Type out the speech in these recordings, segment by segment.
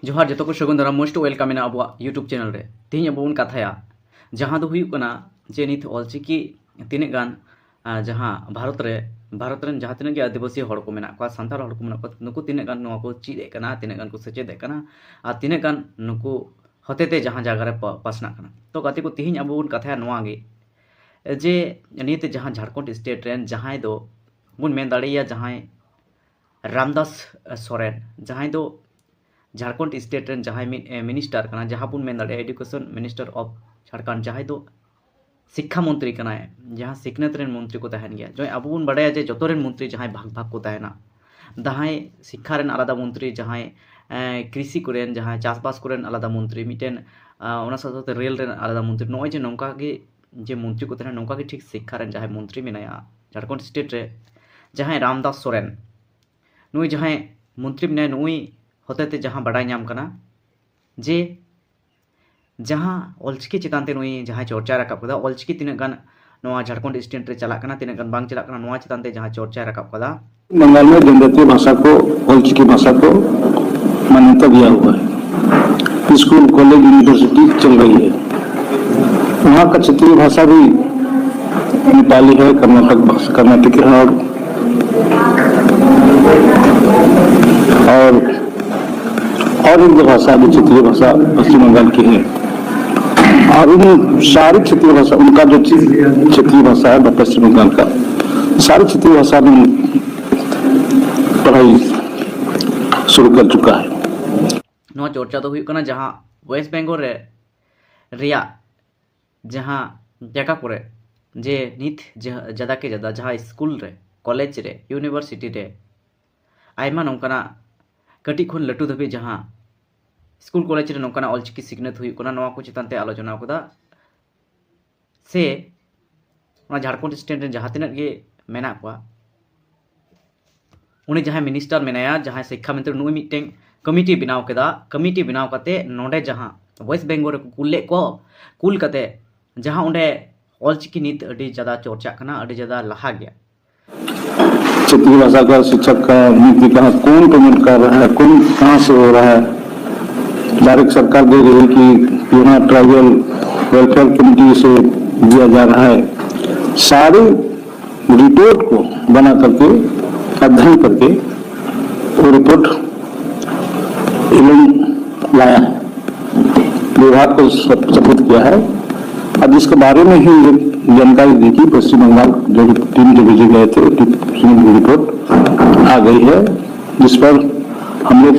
जोहार जो को सगुन दारा मोस्ट वेलकाम इन अब यूट्यूब चैनल रे तीन अब कथाया जहाँ दो हुई कना जे नित ऑलचिकी तीन गान जहाँ भारत रे जहाँ तीन आदिवासी हड़ को मेना को सानतार हड़ को मेना को नुकु तीन गान नुआ को चीदे कना तीन गान को सचेदे कना आ तीन गान नुकु हतेते जहाँ जगह रे पासना कना तो गाते को तीन अब कथाया नुआ गे जे नित जहाँ झारखंड स्टेट रेन जहाँ दो बुन मेन दाड़िया जहाँ रामदास सोरेन जहाँ दो झारखंड स्टेट रेन जहाँ मिनिस्टर कना जहाँ बुन मेन दाड़िया एडुकेशन मिनिस्टर ऑफ झारखंड जहाँ दो शिक्षा मंत्री कना जहाँ सिखनत रेन मंत्री को तहन गया जो अब बुन बड़ाया जे जतो रेन मंत्री जहाँ भाग भाग को तहना जहाँ शिक्षा रेन आलादा मंत्री जहाँ कृषि को रेन जहाँ चाषबास को रेन आलादा मंत्री मिटेन ओना साथ रेल रेन आलादा मंत्री नॉय जे नौका के जे मंत्री को तहना नौका के ठीक शिक्षा रेन जहाँ मंत्री मेनाया झारखंड स्टेट रे जहाँ रामदास सोरेन नुई जहाँ मंत्री मेनाया नुई होते जहाँ बड़ा नाम कना जे जहाँ ऑलचिकी चितानते नुई जहाँ चर्चा रकाब कदा ऑलचिकी तीन गान नवा झारखंड स्टेट रे चला कना तीन गान बांग चला कना नवा चितानते जहाँ चर्चा रकाब कदा बंगाल में जनजातीय भाषा को ऑलचिकी भाषा को मान्यता दिया हुआ है। स्कूल कॉलेज यूनिवर्सिटी चल रही है। वहाँ का क्षेत्रीय भाषा भी नेपाली है, कर्नाटक है और एक भाषा भी क्षेत्रीय भाषा पश्चिम बंगाल की है। और उन सारी क्षेत्रीय भाषा उनका जो क्षेत्रीय भाषा है पश्चिम बंगाल का सारी क्षेत्रीय भाषा में पढ़ाई शुरू कर चुका है। नवा चर्चा तो हुई कना जहाँ वेस्ट बेंगल रे रिया जहाँ जगह करे जे नित ज़्यादा के ज़्यादा जहाँ स्कूल रे कॉलेज रे यूनिवर्सिटी रे आयमा नौकाना कटी खन लटू धाबी जहाँ स्कूल कॉलेज रे नौकाना ऑलचिकी सिखनत हुई कना नवा को चितान ते आलोचना कदा से झारखंड स्टेट रे जहाँ तिना गे मेना को उनी जहाँ मिनिस्टर मेनाया जहाँ शिक्षा मंत्री नुई मिटें कमिटी बनाव केदा कमिटी बनाव कते नोडे जहाँ वेस्ट बेंगल रे कुले को कुल कते जहाँ उन्हें ऑलचिकी नीत अड़ी ज़्यादा चर्चा कना अड़ी ज़्यादा लहा गया। क्षेत्रीय भाषा का शिक्षक का नीति कहाँ कौन पेमेंट कर रहा है, कौन कहाँ से हो रहा है। डायरेक्ट सरकार दे रही है कि यहाँ ट्राइबल वेलफेयर कमेटी से दिया जा रहा है। सारे रिपोर्ट को बना करके अध्ययन करके वो रिपोर्ट लाया है, विभाग को सपोर्ट किया है। अब इसके बारे में ही जानकारी दी कि पश्चिम बंगाल जो टीम जो भेजे गए थे रिपोर्ट आ गई है, जिस पर हम लोग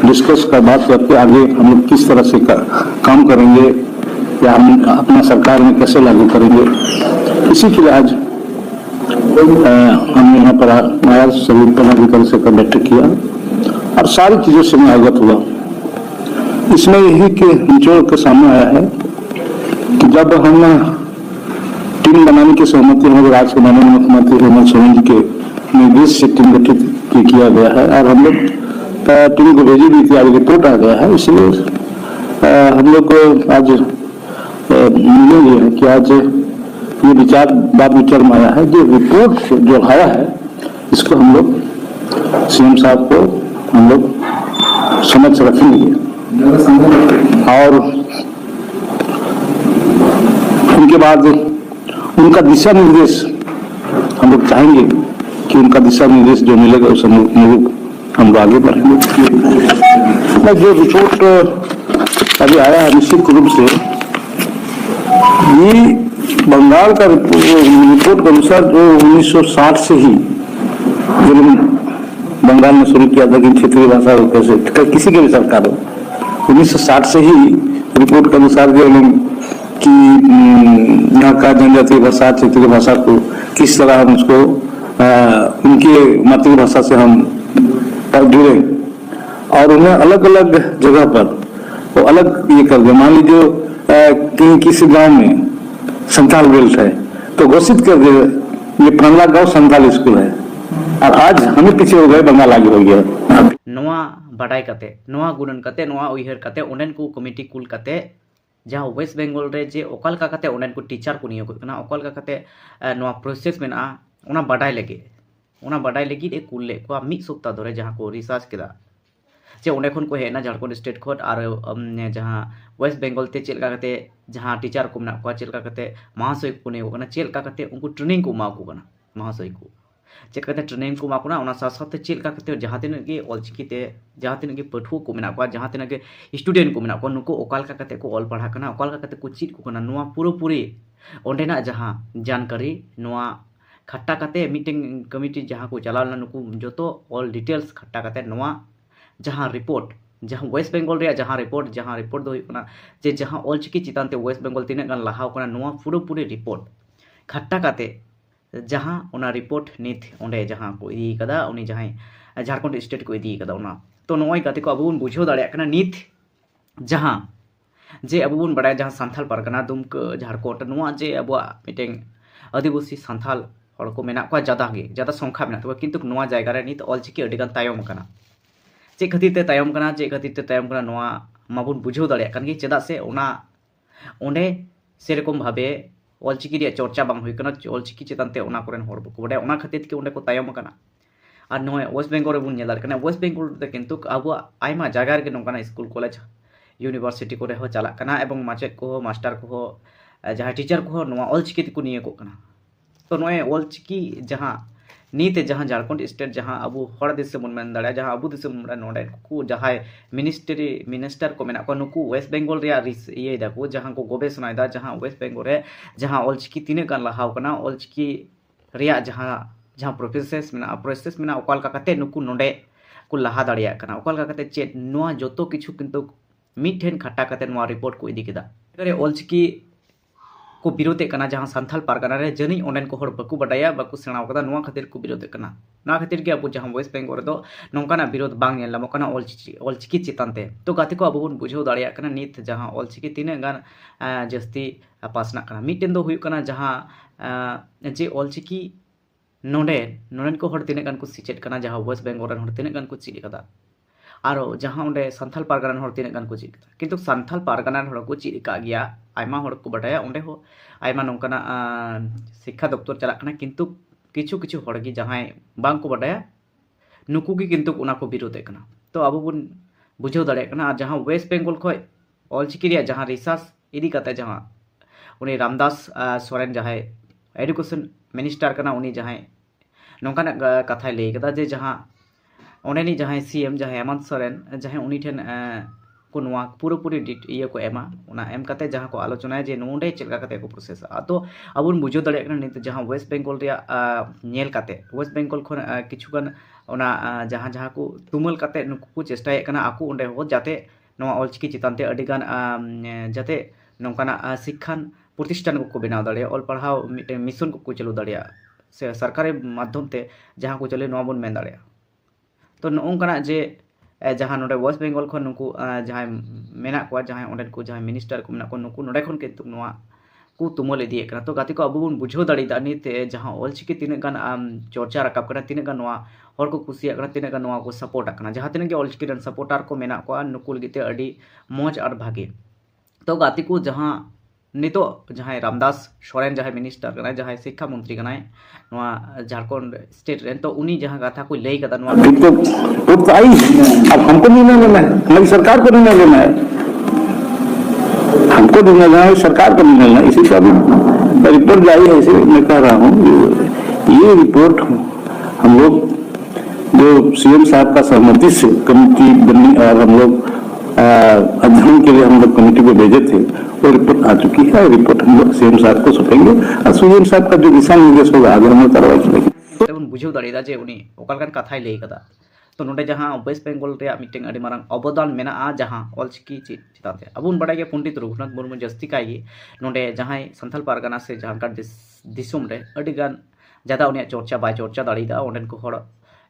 डिस्कस कर बात करके आगे हम लोग किस तरह से काम करेंगे या हम अपना सरकार में कैसे लागू करेंगे। इसी के लिए आज हमने यहाँ पर आया, सभी पदाधिकारी से बैठक किया और सारी चीजों से मैं अवगत हुआ। इसमें यही के निचोड़ के सामने आया है कि जब हम टीम बनाने की सहमति हमारे राज्य के माननीय मुख्यमंत्री हेमंत सोरेन जी के निर्देश से टीम गठित किया गया है और हम लोग टीम को भेजी भी थी, आज रिपोर्ट आ गया है। इसलिए हम लोग को आज मिलेंगे है कि आज ये विचार में आया है, जो रिपोर्ट जो आया है इसको हम लोग सीएम साहब को हम लोग समझ रखेंगे और उनके बाद उनका दिशा निर्देश हम लोग चाहेंगे कि उनका दिशा निर्देश जो मिलेगा उस हम लोग आगे बढ़ेंगे। जो रिपोर्ट अभी आया है निश्चित रूप से ये बंगाल का रिपोर्ट के अनुसार जो 1960 से ही जो बंगाल में शुरू किया था कि क्षेत्रीय भाषा कैसे किसी के भी सरकार हो 1960 से ही रिपोर्ट के अनुसार जो कि यहाँ का जनजातीय भाषा क्षेत्रीय भाषा को किस तरह हम उसको उनकी मातृभाषा से हम जुड़े और उन्हें अलग अलग जगह पर वो अलग ये कर दे। मान लीजिए किसी गांव में संथाल बेल्ट है तो घोषित कर दे ये पंगला गांव संथाल स्कूल है और आज हमें पीछे हो गए, बंगाल आगे हो गया। नवा बड़ाई कते नवा गुणन कते नवा उयहर कते उन्हें को कमिटी कुल कते जहाँ वेस्ट बेंगल रे जे ओकाल का कते उन्हें को टीचर को नियोग करना ओकाल का कते नवा प्रोसेस में ना बड़ाई लगे ए कुल ले को मिद सप्ताह धरे जहाँ को रिसार्च केदा चे ओंडे खन को हेना झारखंड स्टेट खोट और जहाँ वेस्ट बेंगल ते चेलका कते जहाँ टीचर को मेना को चेलका कते महाशय को ने होना चेलका कते उनको ट्रेनिंग को मा को कना महाशय को चेक कते ट्रेनिंग को मा को ना ओना साथ चेलका कते जहाँ तीन के ऑलचिकी ते जहाँ तीन के पठुआ को मेना को जहाँ तीन के स्टूडेंट को मेना को नुको ओकालका कते को ऑल पढ़ा कना ओकालका कते को चीज को कना नुआ पूरी ओंडेना जहाँ जानकारी नुआ खट्टा कते मीटिंग कमिटी जहाँ को चलाव नुको जो ऑल डिटेल्स खट्टा कते नुआ जहाँ रिपोर्ट जहाँ वेस्ट बेंगल रे जहाँ रिपोर्ट दो हुई जे जहाँ ऑलचिकी चितान ते वेस्ट बेंगल तीन गान लहाव कना नुआ पूरी रिपोर्ट खट्टा कते जहाँ ओना रिपोर्ट नित ओंडे जहाँ को इदी कदा उनी जहाँ झारखंड स्टेट को इदी कदा ओना तो नोय कते को अबो बन बुझाव दाड़े कना नित जहाँ जे अबो बन बड़ा जहाँ सांथाल परगना दुमका झारखंड नुआ जे अबो मीटिंग आदिवासी सांथाल हड़ को मेना को ज्यादा संख्या मेना तो किंतु नुआ जायगा रे नित ऑलचिकी अडिगान तायम कना चे खातिर ते तायम कना चे खातिर ते तायम कना नुआ माबुन बुझाव दाड़े कन गे चेदा से ओना ओंडे सेरकम भाबे ऑलचिकी रे चर्चा बांग हुई कना ऑलचिकी चेतन ते ओना कोरेन हड़ बको बडे ओना खातिर के ओंडे को तायम कना और नोय वेस्ट बेंगल रे बुन नेला कना वेस्ट बेंगल ते किंतु अबो आयमा जायगा रे नोंकाना स्कूल कॉलेज यूनिवर्सिटी को रे हो चला कना एवं माचेद को मास्टर को जहाँ टीचर को नोआ ऑलचिकी को निये को कना तो नोय ऑलचिकी जहाँ नीते जहाँ झारखंड स्टेट जहाँ अबो हड़ दिसम बन मेन दाड़ा जहाँ अबो दिसम नोडे को जहाँ मिनिस्टर को मेना को नुकु वेस्ट बेंगल रे ये दाको जहाँ को गवेषणा दा जहाँ वेस्ट बेंगल रे जहाँ ऑलचिकी तीन गान लहाव कना ऑलचिकी रे जहाँ प्रोसेस मेना ओकालका कते नुकु नोडे को लहा दाड़िया कना ओकालका कते चेत नोआ जोतो किछु किंतु मिठेन खट्टा कते नोआ रिपोर्ट को इदी केदा रे ऑलचिकी को विरोधे कना जहाँ सांथाल पारगाना रे जनी ओंडेन को हड़ बाकु बडाया बाकु सेणाव कदा नोआ खातिर को विरोधे कना ना खातिर के अब जहाँ वेस्ट बेंगल दो नोंकाना विरोध बांग नेल लामो कना ऑलचिकी चितानते तो गाते को अब बन बुझाव दाड़िया कना नित जहाँ ऑलचिकी तीन गान जस्ती पासना कना मिटेन दो हुई कना जहाँ जे ऑलचिकी नोडेन को हड़ तीन गान को सिचेट कना जहाँ वेस्ट बेंगल रन हड़ तीन गान को चीज कदा और जहाँ ओंडे सांथाल पारगाना हड़ तीन गान को चीज कदा किंतु सांथाल पारगाना हड़ को चीज का गया आयमा हड़ को बडाया ओंडे हो आयमा नोंकाना शिक्षा दप्तर चला कना किंतु किछु हड़ गी जहाँ बांग को बडाया नुकु की किंतु उना को विरोधे कना तो अब बन बुझाव दाड़े कना जहाँ वेस्ट बेंगल खय ऑलचिकी रे जहाँ रिसर्च इदी कते जहाँ उनी रामदास सोरेन जहाँ एडुकेशन मिनिस्टर कना उनी जहाँ नोंकाना कथाय लई कदा जे जहाँ ओंडेनी जहाँ सीएम जहाँ हेमंत सोरेन जहाँ उनी ठेन को नुआ पूरी ये को एमा उना एम कते जहाँ को आलोचना जे नोंडे चलका कते को प्रोसेस तो अब बन बुझाव दाड़े कना नित जहाँ वेस्ट बेंगल रे नेल कते वेस्ट बेंगल खन किछुगान ओना जहाँ को तुमल कते नुकु को चेष्टाये कना आकु ओंडे हो जाते नोआ ऑलचिकी चितानते अडिगान जाते नोंकाना शिक्षान प्रतिष्ठान को बनाव दाड़े ऑल पढ़ाव मिटे मिशन को चलू दाड़िया से सरकारी माध्यम ते जहाँ को चले नोआ बन मेन दाड़िया तो नोंकाना जे जहाँ नोडे वेस्ट बेंगल खन नुकु जहाँ मेना को जहाँ ओंडेन को जहाँ मिनिस्टर को मेना को नुकु नोडे खन के नोआ को तुमल इदी कना तो गाते को अब बन बुझाव दाड़ीदा निते जहाँ ऑलचिकी तीन गान चर्चा रकाब कना तीन गान नोआ हड़ को कुसिया कना तीन गान नोआ को सपोर्ट कना जहाँ तीन के ऑलचिकी रन सपोर्टर को मेना को नुकु लगिते अडी मौज और भागे तो गाते को जहाँ नितो जहाँ रामदास सोरेन जहाँ मिनिस्टर कना जहाँ शिक्षा मंत्री कना नोआ झारखंड स्टेट रेन तो उनी जहाँ कथा को लई कदा नोआ तो आई अब हमको निर्णय लेना है हमारी सरकार को निर्णय लेना है हमको निर्णय लेना है सरकार को निर्णय लेना है इसी का भी रिपोर्ट जारी है इसे मैं कह रहा हूँ ये रिपोर्ट हम लोग जो सीएम साहब का सहमति से कमेटी बनी और हम लोग अध्ययन के लिए हम लोग कमेटी को भेजे थे वो रिपोर्ट आ चुकी है रिपोर्ट हम लोग सीएम साहब को सौंपेंगे और सीएम साहब का जो दिशा निर्देश होगा आगे हम लोग कार्रवाई करेंगे बुझाव दाड़ीदा जे उनी ओकालकान कथाय लई कदा तो नोडे जहाँ वेस्ट बेंगल रे मीटिंग अडी मारंग अवदान मेना जहाँ ऑलचिकी चिताते अबुन बड़ा गया पंडित रघुनाथ मुर्मू जस्ती काई नोडे जहाँ सांथाल पारगाना से झारखंड दिसुम रे अडी गान ज्यादा उनिया चर्चा बाय चर्चा दाड़ीदा ओंडेन को हड़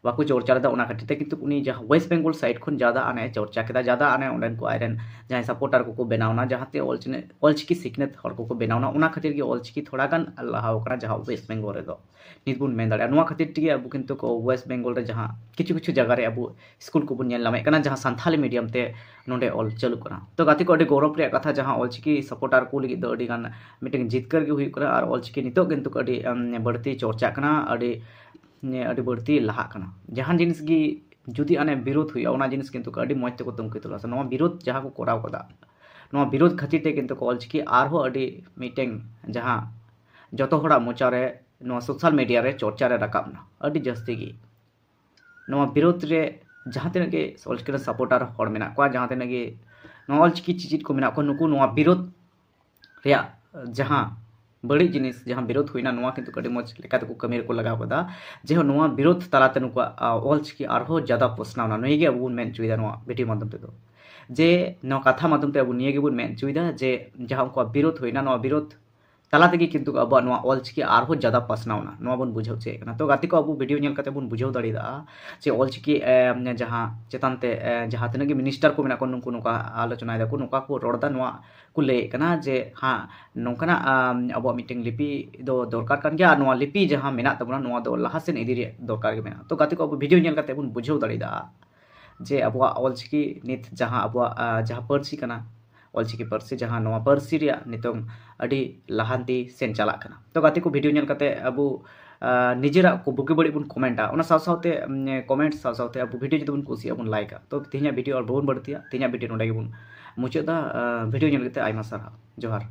बाकू चर्चा लेदा उना खातिर किंतु उनी जहाँ वेस्ट बेंगल साइड खन ज्यादा आने चर्चा केदा ज्यादा आने ओंडेन को आयरन जहाँ सपोर्टर को बनावना जहाँते ऑलचिकी सिखनेत हड़ को बनावना उना खातिर के ऑलचिकी थोड़ा गान लहाव कना जहाँ वेस्ट बेंगल रे दो नित बुन मेन दाड़िया नुआ खातिर टिगे अब किंतु को वेस्ट बेंगल रे जहाँ किछु जगह रे अब स्कूल को बुन नेल नामे कना जहाँ सांथाली मीडियम ते नोडे ऑल चालू कना तो गाती को अडी गौरव रे कथा जहाँ ऑलचिकी सपोर्टर को लगी दो अडी गान मीटिंग जितकर के हुई कना और ऑलचिकी नितो किंतु अडी बढ़ती चर्चा कना अडी बढ़ती लहा कना जहाँ जिनिस गी जुदी आने विरोध हुई ओना जिनिस किंतु अडी मौज तक तुमको तुला नवा विरोध जहाँ को कोराव कदा नवा विरोध खातिर ते किंतु ऑलचिकी आरहो अडी मीटिंग जहाँ जतो होड़ा मोचारे नवा सोशल मीडिया रे चर्चा रे राकाबना अडी जस्ती की नवा विरोध रे जहाँ तिना के ऑलचिकी सपोर्टर हड़ मेना को जहाँ तिना के नवा ऑलचिकी चीज को मेना को नुकु नवा विरोध रे जहाँ बड़ी जिनिस जहाँ विरोध हुई ना किंतु कड़ी मज लेकाते को कमी को लगाव कदा जे नवा विरोध तलाते नुकु ऑलचिकी आरहो ज्यादा पोसनावना नोइगे अब मेन चुइदा नवा वीडियो माध्यम ते दो जे नवा कथा माध्यम ते अब निये गेबुन मेन चुइदा जे जहाँ उनको विरोध हुई ना विरोध तलाते की किंतु अब नवा ऑलचिकी आरहो ज्यादा पासनावना नवा बन बुझाव चे कना तो गाती को अब वीडियो नेल कते बन बुझाव दाड़ी दा जे ऑलचिकी जहाँ चेतानते जहाँ तिना के मिनिस्टर को मेना को नुकु नुका आलोचना दा को नुका को रोडदा नवा को ले कना जे हाँ नोकना अब मीटिंग लिपि दो दरकार कान गया नवा लिपि जहाँ मेना तबना नवा दो लहासेन इदी रे दरकार के मेना तो गाती को अब वीडियो नेल कते बन बुझाव दाड़ी दा जे अब ऑलचिकी नित जहाँ अब जहाँ पर्सी कना ऑलचिकी पर्सी जहाँ नवा पर्सी रिया नितों अडी लहांती सेन चला कना तो गाती को वीडियो नेल कते अब निजेरा को बुके बड़ी बुन कमेंटा ओना साव सावते कमेंट साव सावते अब वीडियो जदि बुन कुसिया बुन लाइका तो तिहिना वीडियो और बहुत बढ़तिया तिहिना वीडियो नोडे बुन मुचादा वीडियो नेल कते आयमा सारा जोहार।